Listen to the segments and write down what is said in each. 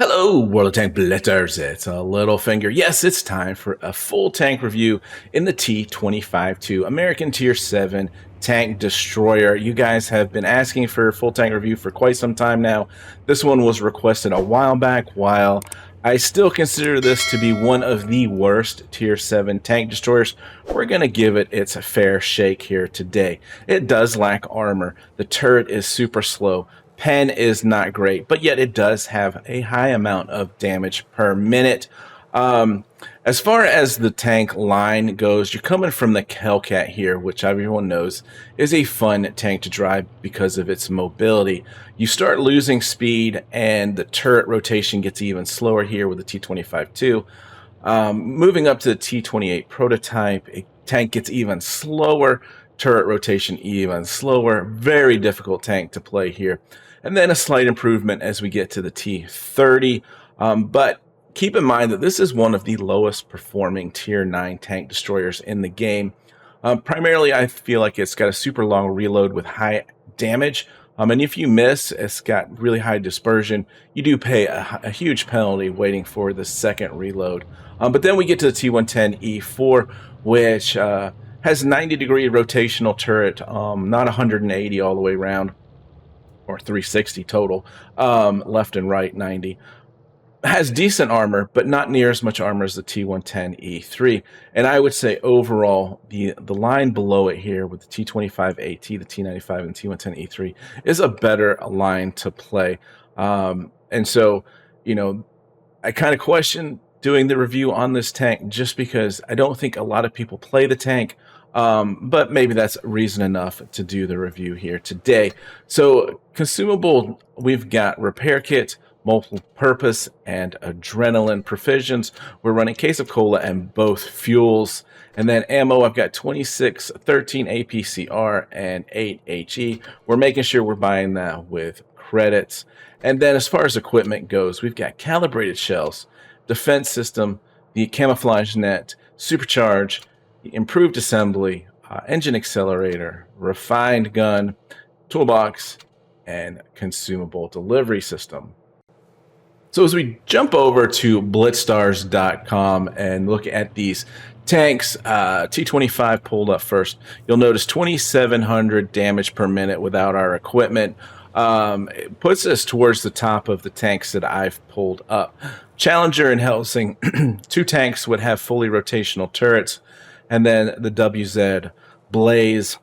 Hello, World of Tank Blitzers. It's a Littlefinger. Yes, it's time for a full tank review in the T25 American Tier 7 Tank Destroyer. You guys have been asking for a full tank review for quite some time now. This one was requested a while back. While I still consider this to be one of the worst Tier 7 Tank Destroyers, we're going to give it its fair shake here today. It does lack armor. The turret is super slow. Pen is not great, but yet it does have a high amount of damage per minute. As far as the tank line goes, you're coming from the Hellcat here, which everyone knows is a fun tank to drive because of its mobility. You start losing speed and the turret rotation gets even slower here with the T25 too. Moving up to the T28 Prototype, a tank gets even slower, turret rotation even slower. Very difficult tank to play here. And then a slight improvement as we get to the T30. But keep in mind that this is one of the lowest performing Tier 9 tank destroyers in the game. Primarily, I feel like it's got a super long reload with high damage. And if you miss, it's got really high dispersion. You do pay a huge penalty waiting for the second reload. But then we get to the T110E4, which has 90-degree rotational turret, not 180 all the way around, or 360 total, left and right 90. Has decent armor, but not near as much armor as the T110E3. And I would say overall, the line below it here with the T25 AT, the T95, and T110E3 is a better line to play. And so, you know, I kind of question doing the review on this tank just because I don't think a lot of people play the tank. But maybe that's reason enough to do the review here today. So consumable, we've got repair kit, multiple purpose, and adrenaline provisions. We're running case of cola and both fuels. And then ammo, I've got 26, 13 APCR, and 8 HE. We're making sure we're buying that with credits. And then as far as equipment goes, we've got calibrated shells, defense system, the camouflage net, supercharge, improved assembly, engine accelerator, refined gun, toolbox, and consumable delivery system. So as we jump over to blitzstars.com and look at these tanks, T25 pulled up first, you'll notice 2,700 damage per minute without our equipment. It puts us towards the top of the tanks that I've pulled up. Challenger and Helsing, two tanks would have fully rotational turrets, and then the WZ Blaze.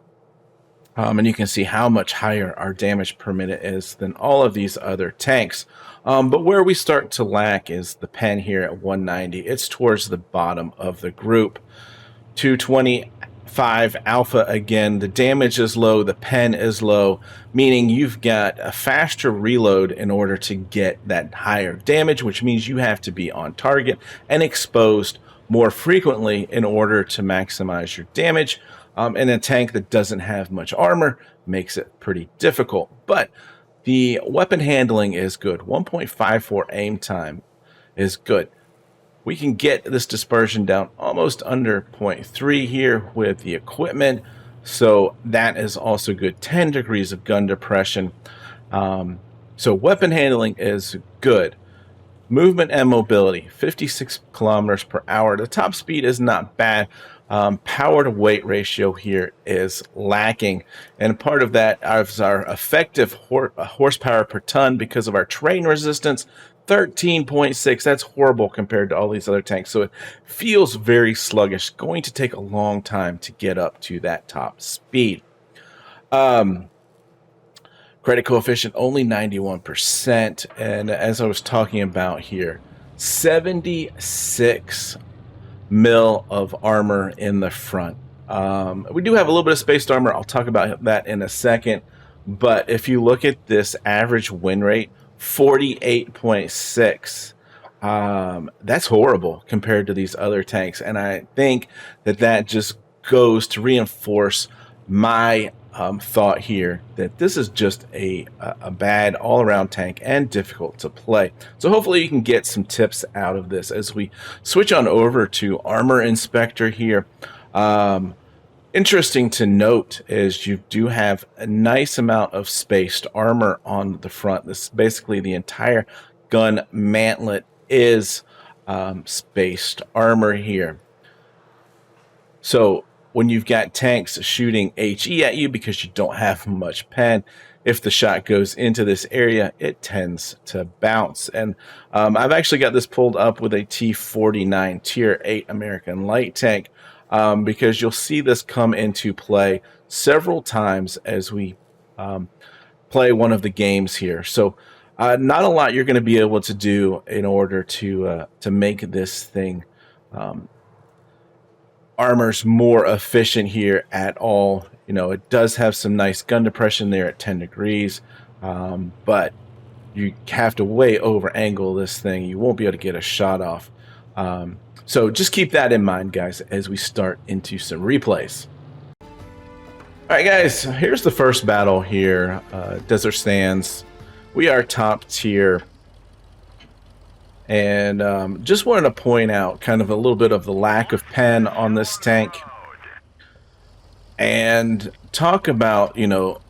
And you can see how much higher our damage per minute is than all of these other tanks. But where we start to lack is the pen here at 190. It's towards the bottom of the group. 225 Alpha again. The damage is low. The pen is low, meaning you've got a faster reload in order to get that higher damage, which means you have to be on target and exposed more frequently in order to maximize your damage. And a tank that doesn't have much armor makes it pretty difficult. But the weapon handling is good. 1.54 aim time is good. We can get this dispersion down almost under 0.3 here with the equipment. So that is also good. 10 degrees of gun depression. So weapon handling is good. Movement and mobility, 56 kilometers per hour. The top speed is not bad. Power to weight ratio here is lacking. And part of that is our effective horsepower per ton because of our terrain resistance, 13.6. That's horrible compared to all these other tanks. So it feels very sluggish. Going to take a long time to get up to that top speed. Credit coefficient only 91%, and as I was talking about here, 76 mil of armor in the front. We do have a little bit of spaced armor. I'll talk about that in a second, but if you look at this average win rate, 48.6, that's horrible compared to these other tanks, and I think that just goes to reinforce my thought here that this is just a bad all-around tank and difficult to play. So hopefully you can get some tips out of this as we switch on over to Armor Inspector here. Interesting to note is you do have a nice amount of spaced armor on the front. This is basically the entire gun mantlet is spaced armor here. So when you've got tanks shooting HE at you because you don't have much pen, if the shot goes into this area, it tends to bounce. And I've actually got this pulled up with a T29 Tier 8 American light tank because you'll see this come into play several times as we play one of the games here. So not a lot you're going to be able to do in order to make this thing armor's more efficient here at all. You know, it does have some nice gun depression there at 10 degrees, but you have to way over angle this thing. You won't be able to get a shot off. So just keep that in mind, guys, as we start into some replays. All right, guys, here's the first battle here. Desert Sands. We are top tier. And just wanted to point out kind of a little bit of the lack of pen on this tank. And talk about, you know,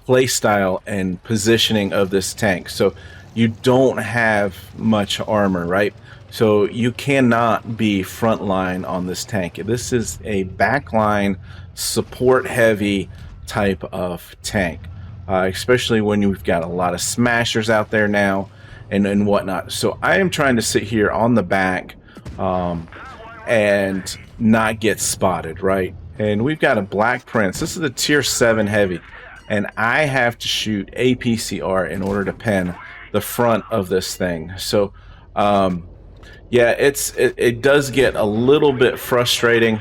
play style and positioning of this tank. So you don't have much armor, right? So you cannot be frontline on this tank. This is a backline support heavy type of tank, especially when you've got a lot of smashers out there now and whatnot. So I am trying to sit here on the back and not get spotted, right? And we've got a Black Prince. This is a tier 7 heavy, and I have to shoot APCR in order to pen the front of this thing. So yeah, it does get a little bit frustrating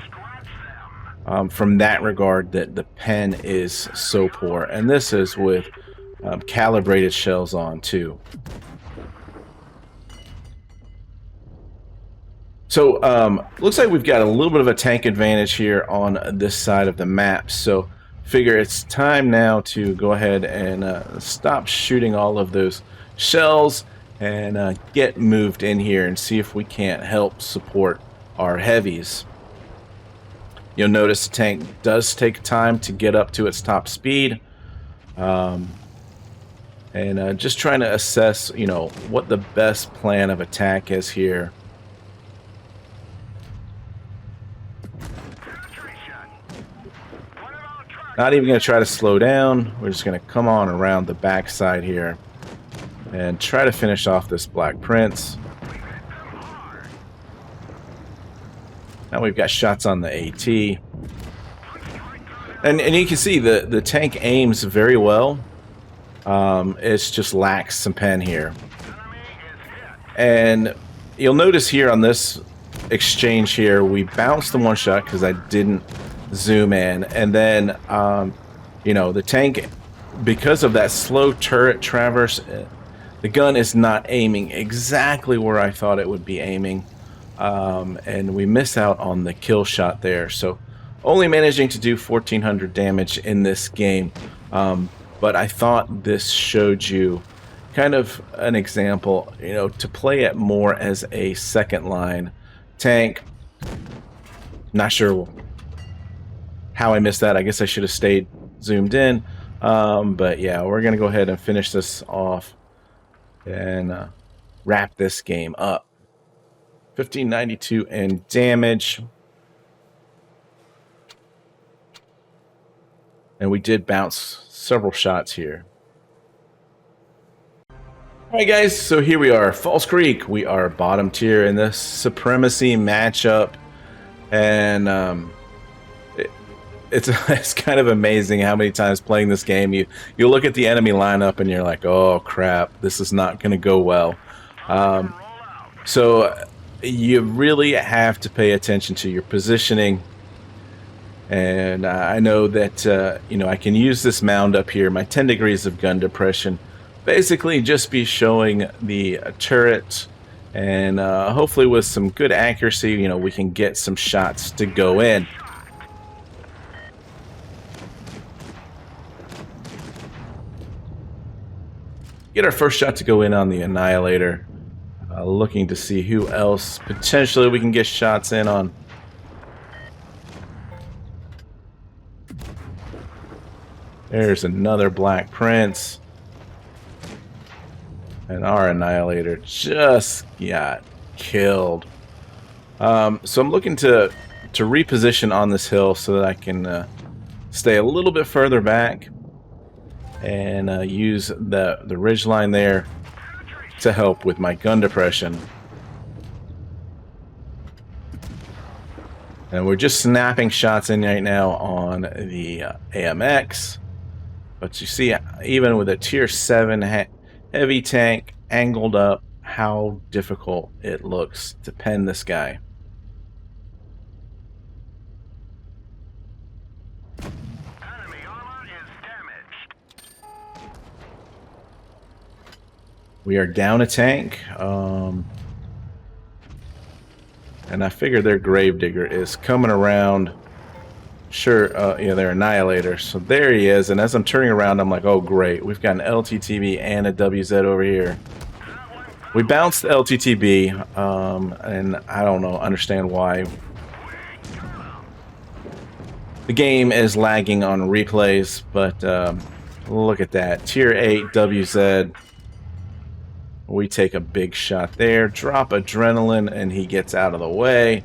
from that regard, that the pen is so poor, and this is with calibrated shells on too. So looks like we've got a little bit of a tank advantage here on this side of the map. So figure it's time now to go ahead and stop shooting all of those shells and get moved in here and see if we can't help support our heavies. You'll notice the tank does take time to get up to its top speed. And just trying to assess, you know, what the best plan of attack is here. Not even going to try to slow down. We're just going to come on around the backside here and try to finish off this Black Prince. Now we've got shots on the AT. And you can see the tank aims very well. It just lacks some pen here. And you'll notice here on this exchange here, we bounced the one shot because I didn't zoom in, and then you know, the tank, because of that slow turret traverse, the gun is not aiming exactly where I thought it would be aiming, and we miss out on the kill shot there. So only managing to do 1400 damage in this game, but I thought this showed you kind of an example, you know, to play it more as a second line tank. Not sure how I missed that. I guess I should have stayed zoomed in. But yeah, we're going to go ahead and finish this off and wrap this game up. 1592 in damage. And we did bounce several shots here. Alright guys, so here we are. False Creek. We are bottom tier in this supremacy matchup. And it's kind of amazing how many times playing this game you look at the enemy lineup and you're like, oh crap, this is not going to go well. So you really have to pay attention to your positioning. And I know that you know, I can use this mound up here, my 10 degrees of gun depression, basically just be showing the turret, and hopefully with some good accuracy, you know, we can get some shots to go in. Get our first shot to go in on the Annihilator. Looking to see who else potentially we can get shots in on. There's another Black Prince. And our Annihilator just got killed. So I'm looking to reposition on this hill so that I can stay a little bit further back and use the ridge line there to help with my gun depression. And we're just snapping shots in right now on the AMX. But you see, even with a tier 7 heavy tank angled up, how difficult it looks to pen this guy. Enemy armor is damaged. We are down a tank. And I figure their Gravedigger is coming around. Sure, yeah, their Annihilator. So there he is. And as I'm turning around, I'm like, oh, great. We've got an LTTB and a WZ over here. We bounced the LTTB, and I don't know, understand why. The game is lagging on replays, but look at that. Tier 8 WZ. We take a big shot there, drop adrenaline, and he gets out of the way.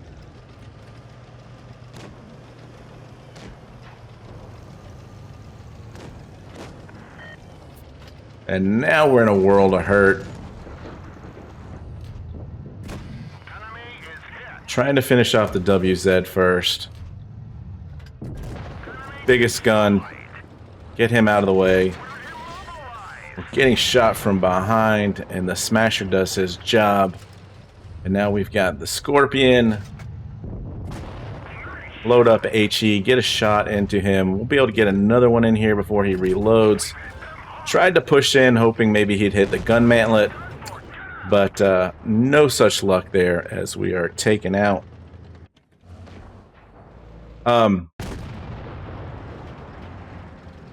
And now we're in a world of hurt. Trying to finish off the WZ first. Biggest gun. Get him out of the way. We're getting shot from behind, and the Smasher does his job. And now we've got the Scorpion. Load up HE, get a shot into him. We'll be able to get another one in here before he reloads. Tried to push in, hoping maybe he'd hit the gun mantlet, but no such luck there as we are taken out.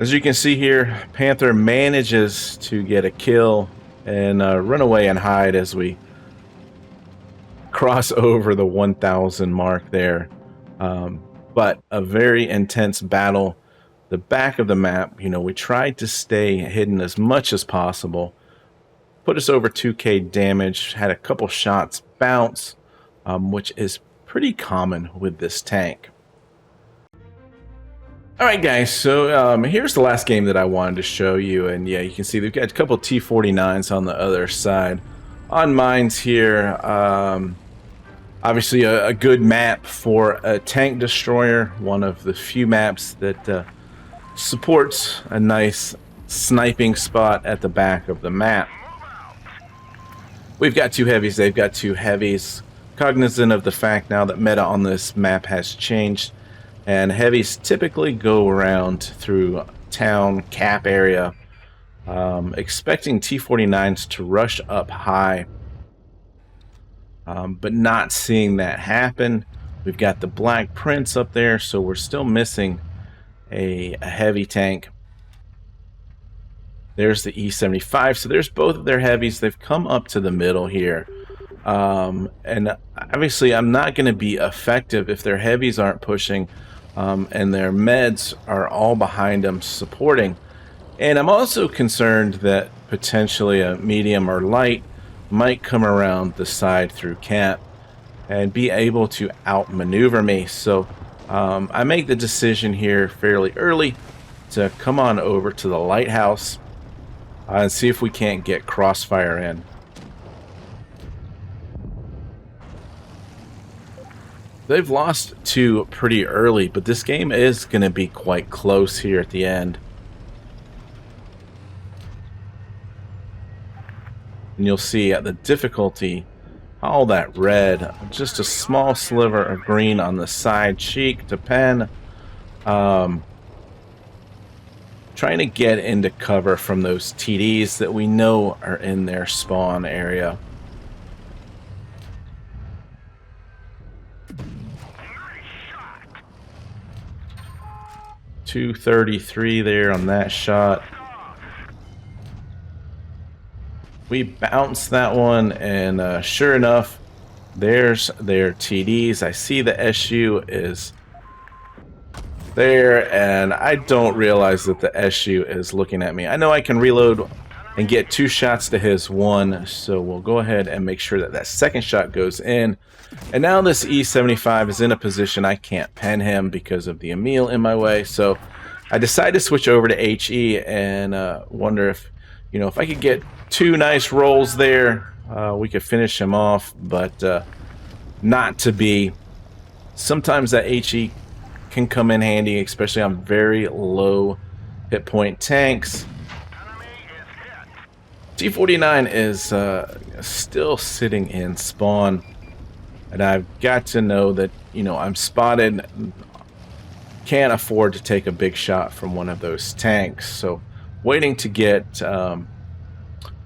As you can see here, Panther manages to get a kill and run away and hide as we cross over the 1,000 mark there. But a very intense battle. The back of the map, you know, we tried to stay hidden as much as possible. Put us over 2k damage, had a couple shots bounce, which is pretty common with this tank. Alright guys, so here's the last game that I wanted to show you, and yeah, you can see they've got a couple T29s on the other side. On mines here, obviously a good map for a tank destroyer, one of the few maps that supports a nice sniping spot at the back of the map. We've got two heavies, they've got two heavies. Cognizant of the fact now that meta on this map has changed, and heavies typically go around through town cap area, expecting T49s to rush up high, but not seeing that happen. We've got the Black Prince up there, so we're still missing a heavy tank. There's the E75, so there's both of their heavies. They've come up to the middle here, and obviously I'm not going to be effective if their heavies aren't pushing, and their meds are all behind them supporting. And I'm also concerned that potentially a medium or light might come around the side through cap and be able to outmaneuver me. So I make the decision here fairly early to come on over to the lighthouse and see if we can't get crossfire in. They've lost two pretty early, but this game is going to be quite close here at the end. And you'll see at the difficulty, all that red, just a small sliver of green on the side cheek to pen. Trying to get into cover from those TDs that we know are in their spawn area. .233 there on that shot. We bounced that one, and sure enough, there's their TDs. I see the SU is there, and I don't realize that the SU is looking at me. I know I can reload and get 2 shots to his 1. So we'll go ahead and make sure that that second shot goes in. And now this E75 is in a position I can't pen him because of the Emil in my way. So I decided to switch over to HE and wonder if, you know, if I could get 2 nice rolls there, we could finish him off, but not to be. Sometimes that HE can come in handy, especially on very low hit point tanks. T29 is still sitting in spawn, and I've got to know that, you know, I'm spotted. Can't afford to take a big shot from one of those tanks, so waiting to get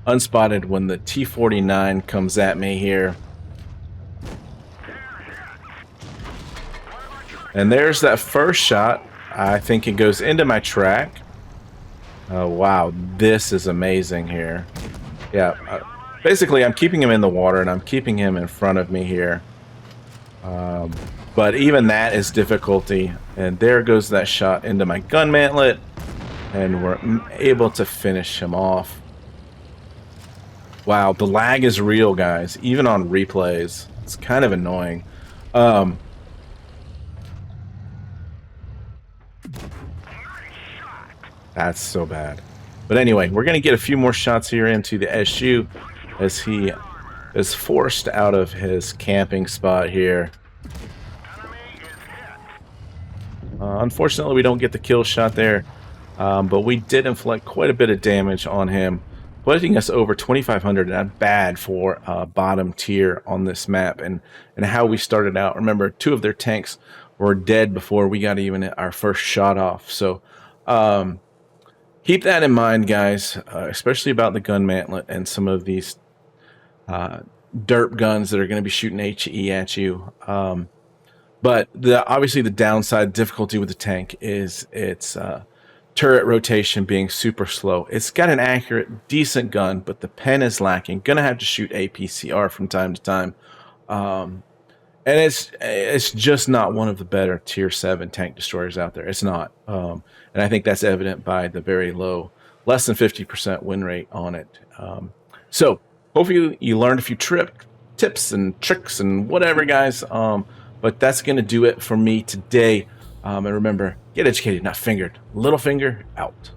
unspotted when the T49 comes at me here. And there's that first shot. I think it goes into my track. Oh, wow, this is amazing here. Yeah, basically I'm keeping him in the water and I'm keeping him in front of me here. But even that is difficulty. And there goes that shot into my gun mantlet. And we're able to finish him off. Wow, the lag is real, guys. Even on replays. It's kind of annoying. That's so bad. But anyway, we're going to get a few more shots here into the SU as he is forced out of his camping spot here. Unfortunately, we don't get the kill shot there, but we did inflict quite a bit of damage on him, putting us over 2,500. Not bad for bottom tier on this map, and how we started out. Remember, 2 of their tanks were dead before we got even our first shot off. So keep that in mind, guys, especially about the gun mantlet and some of these derp guns that are going to be shooting HE at you. But obviously the downside difficulty with the tank is its turret rotation being super slow. It's got an accurate, decent gun, but the pen is lacking. Gonna have to shoot APCR from time to time. And it's just not one of the better tier 7 tank destroyers out there. It's not. And I think that's evident by the very low, less than 50% win rate on it. So hopefully you learned a few tips and tricks and whatever, guys. But that's going to do it for me today. And remember, get educated, not fingered. Littlefinger out.